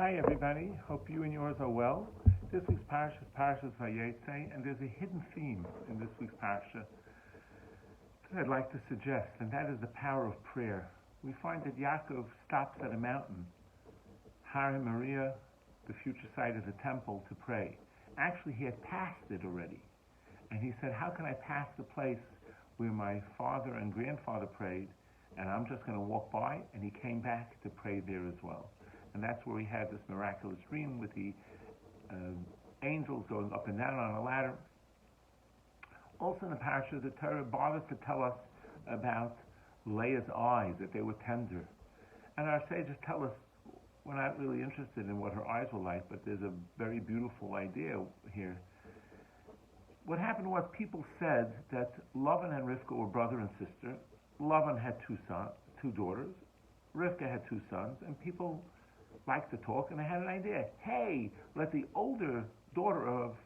Hi everybody, hope you and yours are well. This week's Parsha is Parshat Vayetzei, and there's a hidden theme in this week's Parsha that I'd like to suggest, and that is the power of prayer. We find that Yaakov stops at a mountain, Har Moriah, the future site of the temple, to pray. Actually, he had passed it already, and he said, how can I pass the place where my father and grandfather prayed, and I'm just going to walk by? And he came back to pray there as well. And that's where we had this miraculous dream with the angels going up and down on a ladder. Also in the parasha, the Torah bothers to tell us about Leah's eyes, that they were tender. And our sages tell us we're not really interested in what her eyes were like, but there's a very beautiful idea here. What happened was people said that Lavan and Rivka were brother and sister. Lavan had two daughters. Rivka had two sons, and people liked to talk, and they had an idea. Hey, let the older daughter of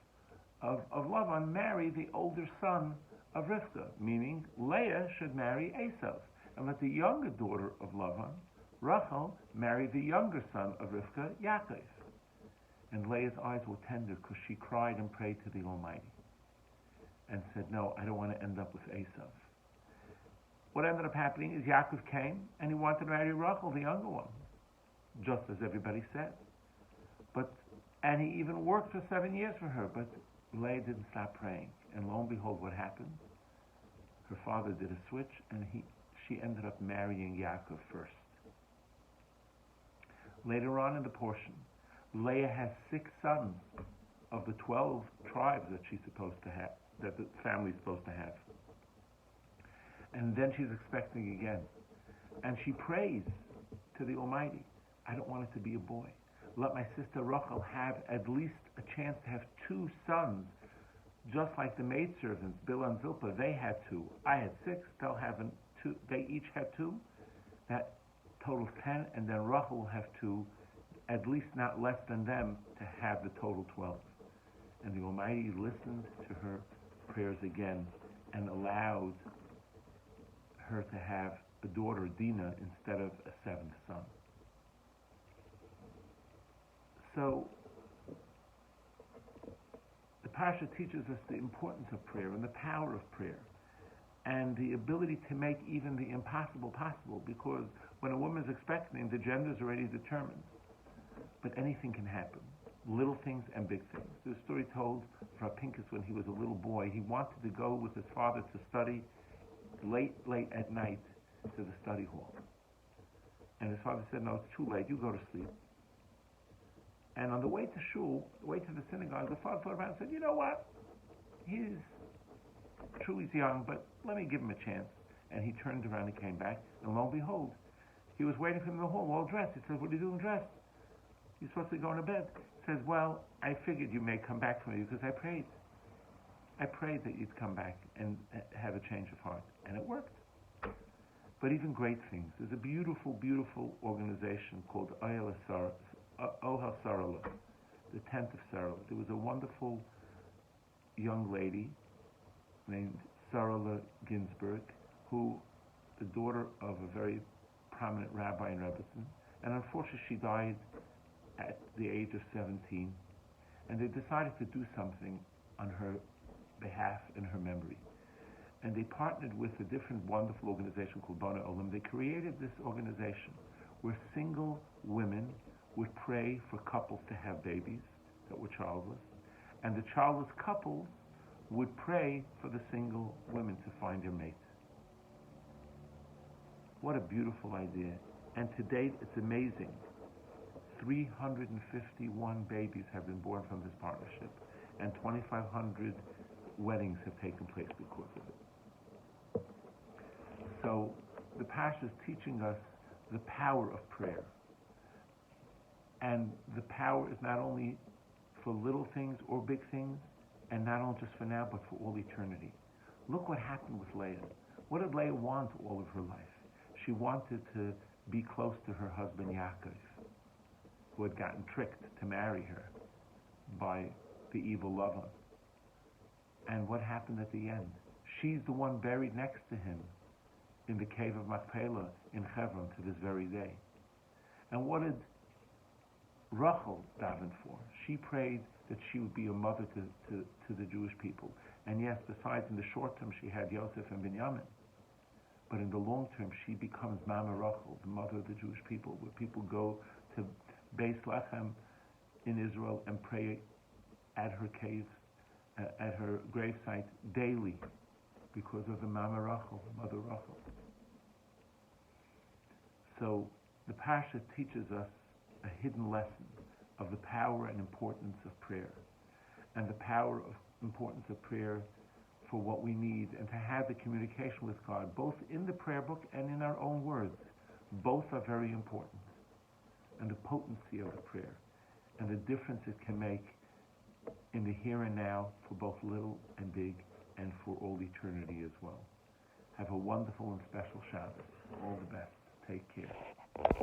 Lavan marry the older son of Rivka, meaning Leah should marry Esav, and let the younger daughter of Lavan, Rachel, marry the younger son of Rivka, Yaakov. And Leah's eyes were tender because she cried and prayed to the Almighty and said, no, I don't want to end up with Esav. What ended up happening is Yaakov came and he wanted to marry Rachel, the younger one, just as everybody said. And he even worked for 7 years for her, but Leah didn't stop praying. And lo and behold, what happened? Her father did a switch, and she ended up marrying Yaakov first. Later on in the portion, Leah has 6 sons of the 12 tribes that she's supposed to have, that the family's supposed to have. And then she's expecting again. And she prays to the Almighty, I don't want it to be a boy. Let my sister Rachel have at least a chance to have 2 sons, just like the maidservants, Bilhah and Zilpah. They had 2. I had 6. They'll have 2. They each had 2. That totals 10, and then Rachel will have 2, at least not less than them, to have the total 12. And the Almighty listened to her prayers again and allowed her to have a daughter, Dinah, instead of a 7th son. So, the Parsha teaches us the importance of prayer and the power of prayer and the ability to make even the impossible possible, because when a woman is expecting, the gender is already determined. But anything can happen, little things and big things. There's a story told of Rabbi when he was a little boy. He wanted to go with his father to study late at night to the study hall. And his father said, no, it's too late, you go to sleep. And on the way to shul, the way to the synagogue, the father thought about it and said, you know what? He's young, but let me give him a chance. And he turned around and came back, and lo and behold, he was waiting for him in the hall, all dressed. He said, what are you doing dressed? You're supposed to be going to bed. He says, well, I figured you may come back for me because I prayed. I prayed that you'd come back and have a change of heart. And it worked. But even great things. There's a beautiful, beautiful organization called Ohel Sarala, the tent of Sarala. There was a wonderful young lady named Sarala Ginsburg, who, the daughter of a very prominent rabbi in Rebbetzin, and unfortunately she died at the age of 17, and they decided to do something on her behalf in her memory. And they partnered with a different wonderful organization called Bana Olam. They created this organization where single women would pray for couples to have babies that were childless, and the childless couples would pray for the single women to find their mates. What a beautiful idea. And to date, it's amazing. 351 babies have been born from this partnership, and 2,500 weddings have taken place because of it. So the Parsha is teaching us the power of prayer. And the power is not only for little things or big things, and not only just for now, but for all eternity. Look what happened with Leah. What did Leah want all of her life? She wanted to be close to her husband Yaakov, who had gotten tricked to marry her by the evil Lavan. And what happened at the end? She's the one buried next to him in the cave of Machpelah in Hebron to this very day. And what did Rachel davened for. She prayed that she would be a mother to the Jewish people. And yes, besides in the short term she had Yosef and Binyamin, but in the long term she becomes Mama Rachel, the mother of the Jewish people, where people go to Beis Lechem in Israel and pray at her cave, at her gravesite daily, because of the Mama Rachel, Mother Rachel. So the Parsha teaches us a hidden lesson of the power and importance of prayer, and the power of importance of prayer for what we need, and to have the communication with God, both in the prayer book and in our own words. Both are very important, and the potency of the prayer, and the difference it can make in the here and now for both little and big, and for all eternity as well. Have a wonderful and special Shabbat. All the best. Take care.